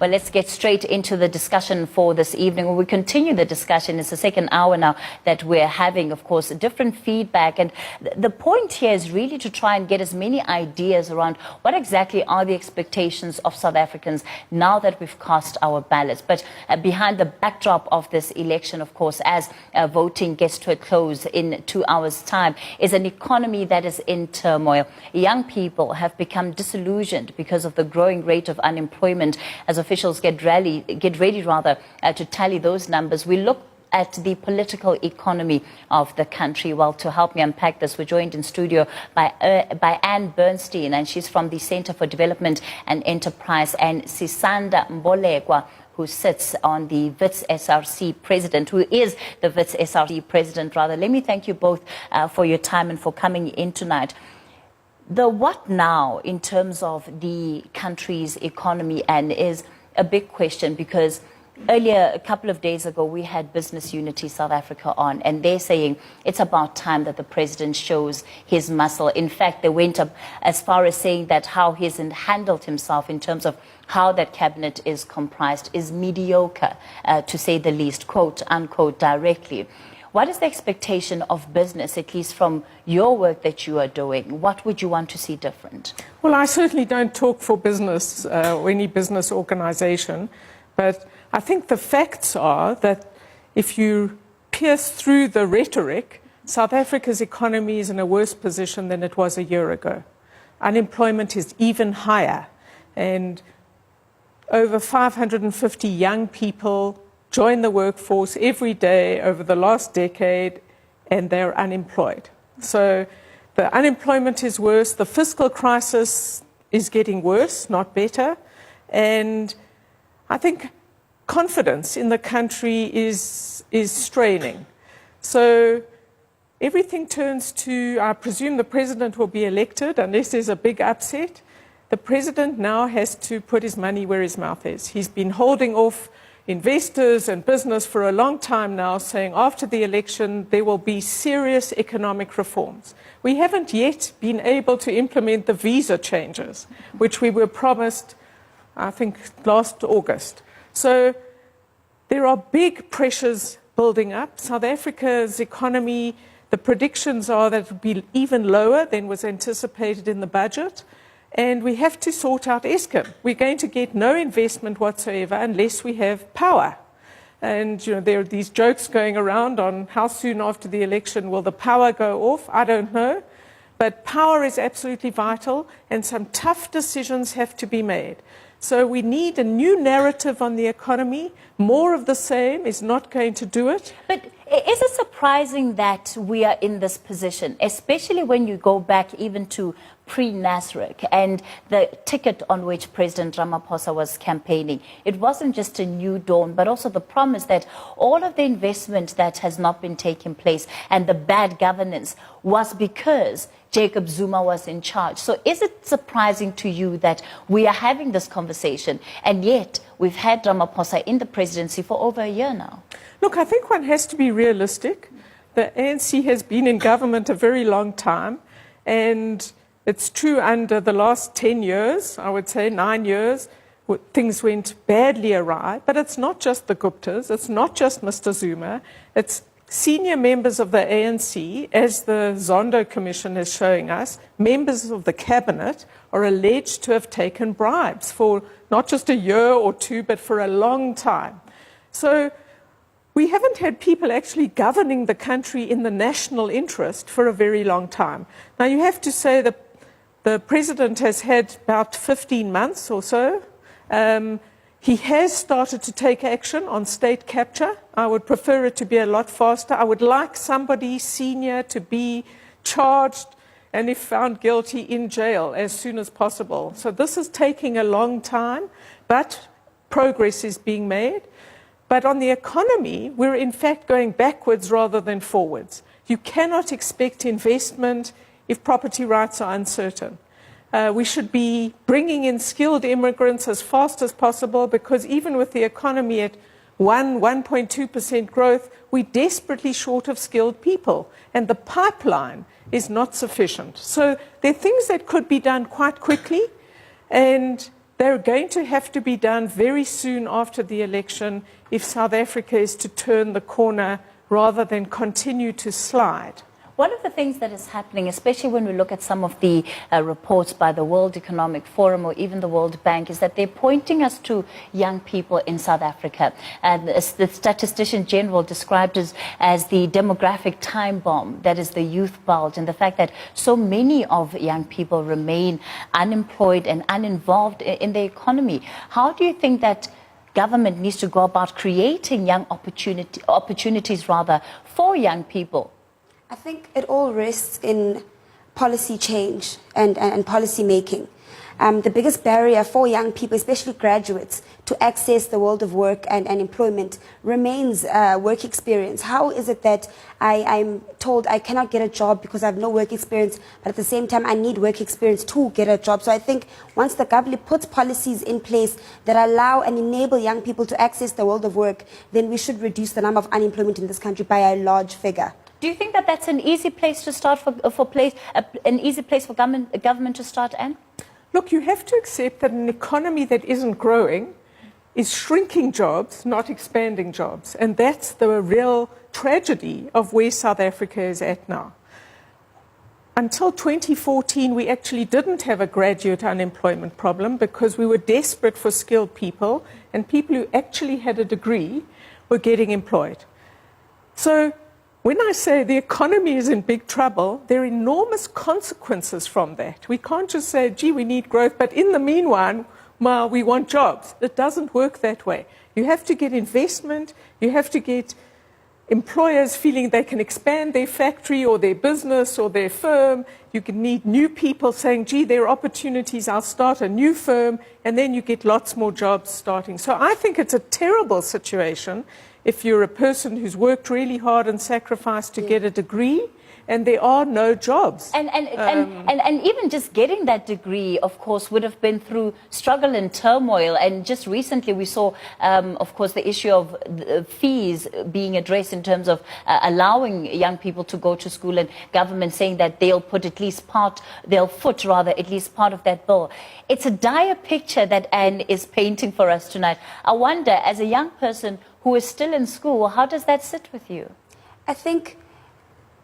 Well, let's get straight into the discussion for this evening. We continue the discussion. It's the second hour now that we're having, of course, different feedback. And the point here is really to try and get as many ideas around what exactly are the expectations of South Africans now that we've cast our ballots. But behind the backdrop of this election, of course, as voting gets to a close in 2 hours' time, is an economy that is in turmoil. Young people have become disillusioned because of the growing rate of unemployment. As officials get ready to tally those numbers, we look at the political economy of the country. Well, to help me unpack this, we're joined in studio by Bernstein, and she's from the Center for Development and Enterprise, and Sisanda Mbolekwa, who sits on the WITS SRC president, who is the WITS SRC president, rather. Let me thank you both for your time and for coming in tonight. The what now in terms of the country's economy and is a big question, because earlier, a couple of days ago, we had Business Unity South Africa on, and they're saying it's about time that the president shows his muscle. In fact, they went up as far as saying that how he's handled himself in terms of how that cabinet is comprised is mediocre, to say the least, quote unquote, directly. What is the expectation of business, at least from your work that you are doing? What would you want to see different? Well, I certainly don't talk for business or any business organization, but I think the facts are that if you pierce through the rhetoric, South Africa's economy is in a worse position than it was a year ago. Unemployment is even higher, and over 550 young people join the workforce every day over the last decade, and they're unemployed. So the unemployment is worse, the fiscal crisis is getting worse, not better, and I think confidence in the country is straining. So everything turns to, I presume the president will be elected unless there's a big upset. The president now has to put his money where his mouth is. He's been holding off investors and business for a long time now, saying after the election there will be serious economic reforms. We haven't yet been able to implement the visa changes, which we were promised, I think, last August. So there are big pressures building up. South Africa's economy, the predictions are that it will be even lower than was anticipated in the budget. And we have to sort out Eskom. We're going to get no investment whatsoever unless we have power. And you know, there are these jokes going around on how soon after the election will the power go off. I don't know. But power is absolutely vital, and some tough decisions have to be made. So we need a new narrative on the economy. More of the same is not going to do it. But is it surprising that we are in this position, especially when you go back even to pre-Nasrec and the ticket on which President Ramaphosa was campaigning? It wasn't just a new dawn, but also the promise that all of the investment that has not been taking place and the bad governance was because Jacob Zuma was in charge. So is it surprising to you that we are having this conversation, and yet we've had Ramaphosa in the presidency for over a year now? Look, I think one has to be realistic. The ANC has been in government a very long time, and it's true under the last 10 years, I would say 9 years, things went badly awry. But it's not just the Guptas, it's not just Mr. Zuma, it's senior members of the ANC, as the Zondo Commission is showing us. Members of the cabinet are alleged to have taken bribes for not just a year or two, but for a long time. So we haven't had people actually governing the country in the national interest for a very long time. Now, you have to say that the president has had about 15 months or so. He has started to take action on state capture. I would prefer it to be a lot faster. I would like somebody senior to be charged and, if found guilty, in jail as soon as possible. So this is taking a long time, but progress is being made. But on the economy, we're in fact going backwards rather than forwards. You cannot expect investment if property rights are uncertain. We should be bringing in skilled immigrants as fast as possible, because even with the economy at 1.2% growth, we're desperately short of skilled people, and the pipeline is not sufficient. So there are things that could be done quite quickly, and they're going to have to be done very soon after the election if South Africa is to turn the corner rather than continue to slide. One of the things that is happening, especially when we look at some of the reports by the World Economic Forum or even the World Bank, is that they're pointing us to young people in South Africa. And the Statistician General described it as the demographic time bomb, that is the youth bulge, and the fact that so many of young people remain unemployed and uninvolved in the economy. How do you think that government needs to go about creating young opportunities for young people? I think it all rests in policy change and policy making. The biggest barrier for young people, especially graduates, to access the world of work and employment remains work experience. How is it that I'm told I cannot get a job because I have no work experience, but at the same time I need work experience to get a job? So I think once the government puts policies in place that allow and enable young people to access the world of work, then we should reduce the number of unemployment in this country by a large figure. Do you think that that's an easy place to start an easy place for government to start, Anne? Look, you have to accept that an economy that isn't growing is shrinking jobs, not expanding jobs. And that's the real tragedy of where South Africa is at now. Until 2014, we actually didn't have a graduate unemployment problem because we were desperate for skilled people, and people who actually had a degree were getting employed. So when I say the economy is in big trouble, there are enormous consequences from that. We can't just say, gee, we need growth, but in the meanwhile, we want jobs. It doesn't work that way. You have to get investment. You have to get employers feeling they can expand their factory or their business or their firm. You can need new people saying, gee, there are opportunities, I'll start a new firm, and then you get lots more jobs starting. So I think it's a terrible situation if you're a person who's worked really hard and sacrificed to get a degree, and there are no jobs. And even just getting that degree, of course, would have been through struggle and turmoil. And just recently we saw, of course, the issue of the fees being addressed in terms of allowing young people to go to school, and government saying that they'll foot at least part of that bill. It's a dire picture that Anne is painting for us tonight. I wonder, as a young person who is still in school, how does that sit with you? I think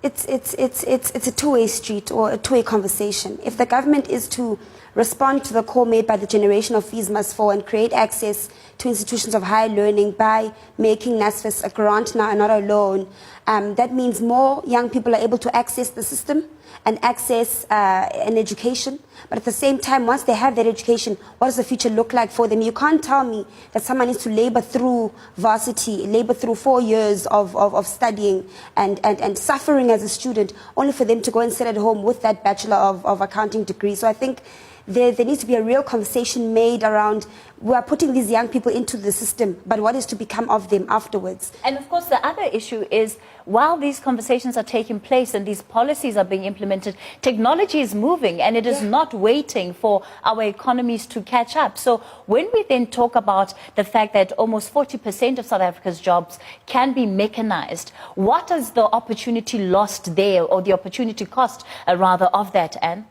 it's a two-way street or a two-way conversation. If the government is to respond to the call made by the generation of fees must fall and create access to institutions of higher learning by making NSFAS a grant now and not a loan, that means more young people are able to access the system and access an education. But at the same time, once they have that education, what does the future look like for them? You can't tell me that someone needs to labor through varsity, labor through 4 years of studying and suffering as a student, only for them to go and sit at home with that Bachelor of Accounting degree. So I think there needs to be a real conversation made around, we are putting these young people into the system, but what is to become of them afterwards? And of course, the other issue is, while these conversations are taking place and these policies are being implemented, technology is moving and it is not waiting for our economies to catch up. So when we then talk about the fact that almost 40% of South Africa's jobs can be mechanized, what is the opportunity lost there, or the opportunity cost, rather, of that, Anne?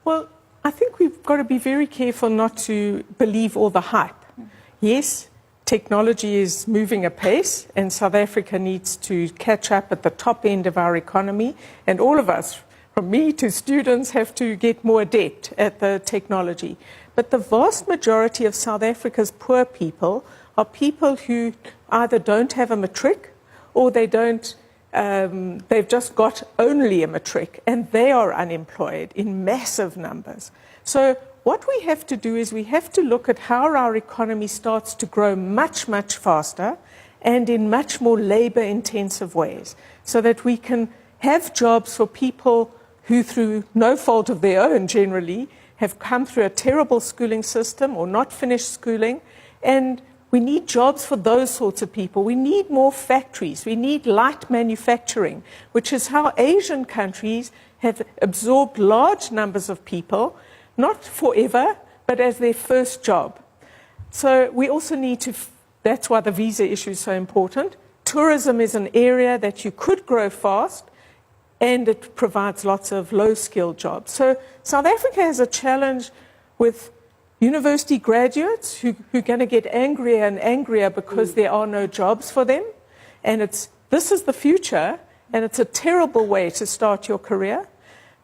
Well, I think we've got to be very careful not to believe all the hype. Yes, technology is moving apace, and South Africa needs to catch up at the top end of our economy, and all of us, from me to students, have to get more adept at the technology. But the vast majority of South Africa's poor people are people who either don't have a matric or they've just got only a matric, and they are unemployed in massive numbers. So what we have to do is we have to look at how our economy starts to grow much, much faster and in much more labor-intensive ways, so that we can have jobs for people who, through no fault of their own generally, have come through a terrible schooling system or not finished schooling, and we need jobs for those sorts of people. We need more factories. We need light manufacturing, which is how Asian countries have absorbed large numbers of people, not forever, but as their first job. So we also need to, that's why the visa issue is so important. Tourism is an area that you could grow fast, and it provides lots of low-skilled jobs. So South Africa has a challenge with university graduates who are going to get angrier and angrier because there are no jobs for them. And this is the future, and it's a terrible way to start your career.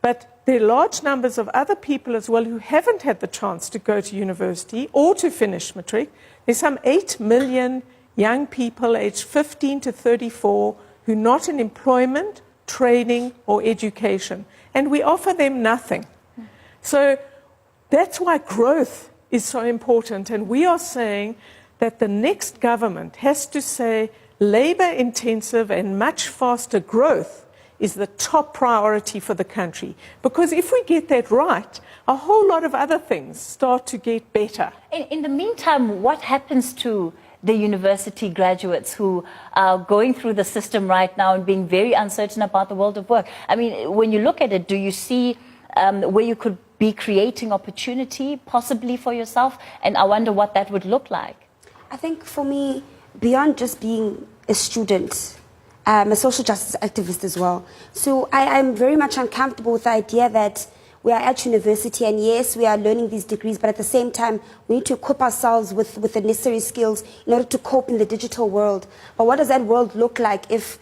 But there are large numbers of other people as well who haven't had the chance to go to university or to finish matric. There's some 8 million young people aged 15 to 34 who are not in employment, training, or education. And we offer them nothing. So that's why growth is so important. And we are saying that the next government has to say labor-intensive and much faster growth is the top priority for the country. Because if we get that right, a whole lot of other things start to get better. In the meantime, what happens to the university graduates who are going through the system right now and being very uncertain about the world of work? I mean, when you look at it, do you see where you could be creating opportunity possibly for yourself? And I wonder what that would look like. I think for me, beyond just being a student, I'm a social justice activist as well. So I'm very much uncomfortable with the idea that we are at university and yes, we are learning these degrees, but at the same time, we need to equip ourselves with the necessary skills in order to cope in the digital world. But what does that world look like if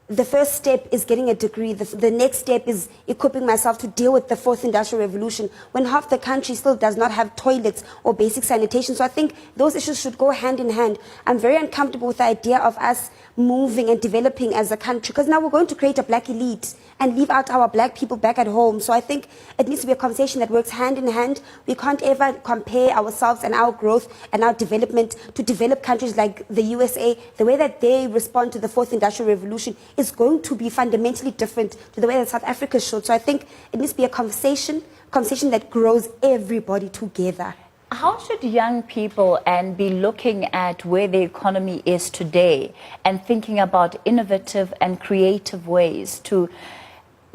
the first step is getting a degree, the next step is equipping myself to deal with the fourth industrial revolution, when half the country still does not have toilets or basic sanitation? So I think those issues should go hand in hand. I'm very uncomfortable with the idea of us moving and developing as a country, because now we're going to create a black elite and leave out our black people back at home. So I think it needs to be a conversation that works hand in hand. We can't ever compare ourselves and our growth and our development to developed countries like the USA. The way that they respond to the fourth industrial revolution is going to be fundamentally different to the way that South Africa should. So I think it needs to be a conversation that grows everybody together. How should young people be looking at where the economy is today and thinking about innovative and creative ways to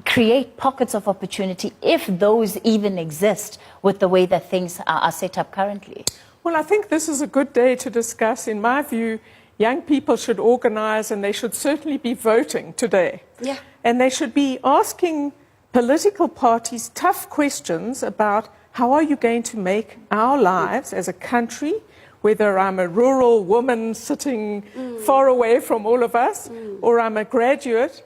create pockets of opportunity, if those even exist, with the way that things are set up currently? Well, I think this is a good day to discuss. In my view, young people should organize, and they should certainly be voting today. Yeah. And they should be asking political parties tough questions about how are you going to make our lives as a country, whether I'm a rural woman sitting far away from all of us, or I'm a graduate,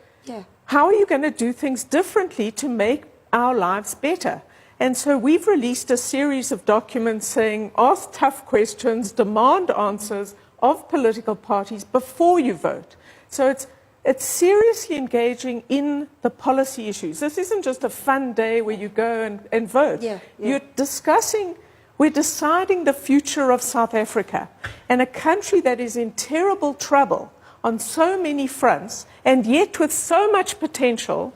how are you going to do things differently to make our lives better? And so we've released a series of documents saying, ask tough questions, demand answers of political parties before you vote. So it's seriously engaging in the policy issues. This isn't just a fun day where you go and vote. You're discussing, we're deciding the future of South Africa, and a country that is in terrible trouble on so many fronts, and yet with so much potential.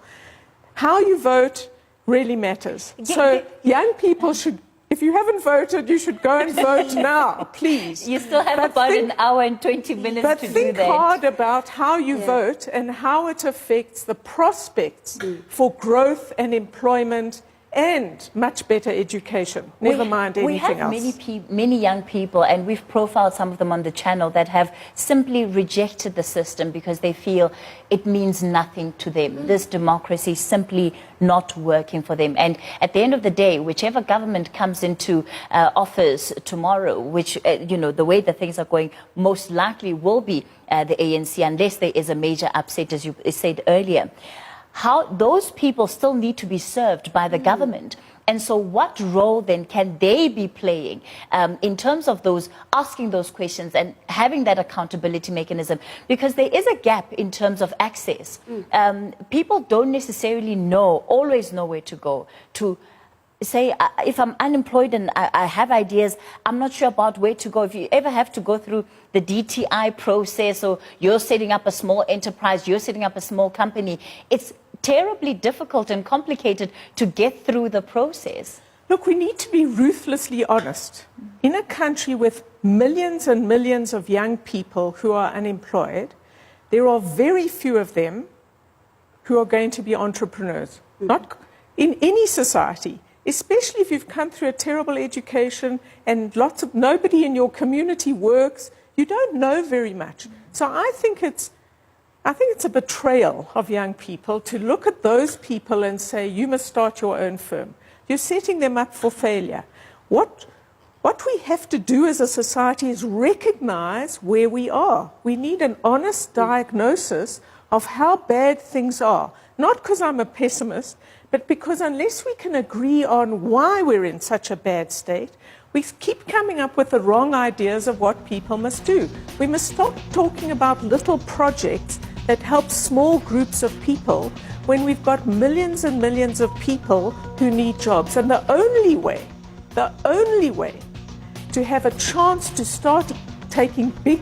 How you vote really matters. So young people should, if you haven't voted, you should go and vote now, please. You still have about an hour and 20 minutes to do that. But think hard about how you vote and how it affects the prospects for growth and employment and much better education, never mind anything else. We have many young people, and we've profiled some of them on the channel, that have simply rejected the system because they feel it means nothing to them. This democracy is simply not working for them. And at the end of the day, whichever government comes into office tomorrow, which, the way that things are going, most likely will be the ANC, unless there is a major upset, as you said earlier. How those people still need to be served by the government. And so what role then can they be playing in terms of asking those questions and having that accountability mechanism? Because there is a gap in terms of access. People don't necessarily always know where to go to say, if I'm unemployed and I have ideas, I'm not sure about where to go. If you ever have to go through the DTI process, or you're setting up a small enterprise, you're setting up a small company, it's terribly difficult and complicated to get through the process. Look, we need to be ruthlessly honest. In a country with millions and millions of young people who are unemployed, there are very few of them who are going to be entrepreneurs. Not in any society, especially if you've come through a terrible education and nobody in your community works. You don't know very much. So I think it's a betrayal of young people to look at those people and say, you must start your own firm. You're setting them up for failure. What What we have to do as a society is recognize where we are. We need an honest diagnosis of how bad things are. Not because I'm a pessimist, but because unless we can agree on why we're in such a bad state, we keep coming up with the wrong ideas of what people must do. We must stop talking about little projects that help small groups of people when we've got millions and millions of people who need jobs. And the only way to have a chance to start taking big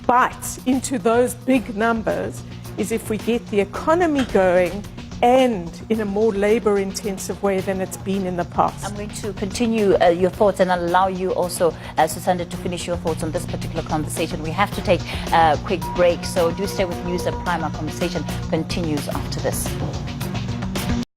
bites into those big numbers is if we get the economy going and in a more labor-intensive way than it's been in the past. I'm going to continue your thoughts and I'll allow you also, Susanda, to finish your thoughts on this particular conversation. We have to take a quick break, so do stay with News at Prime. Our conversation continues after this.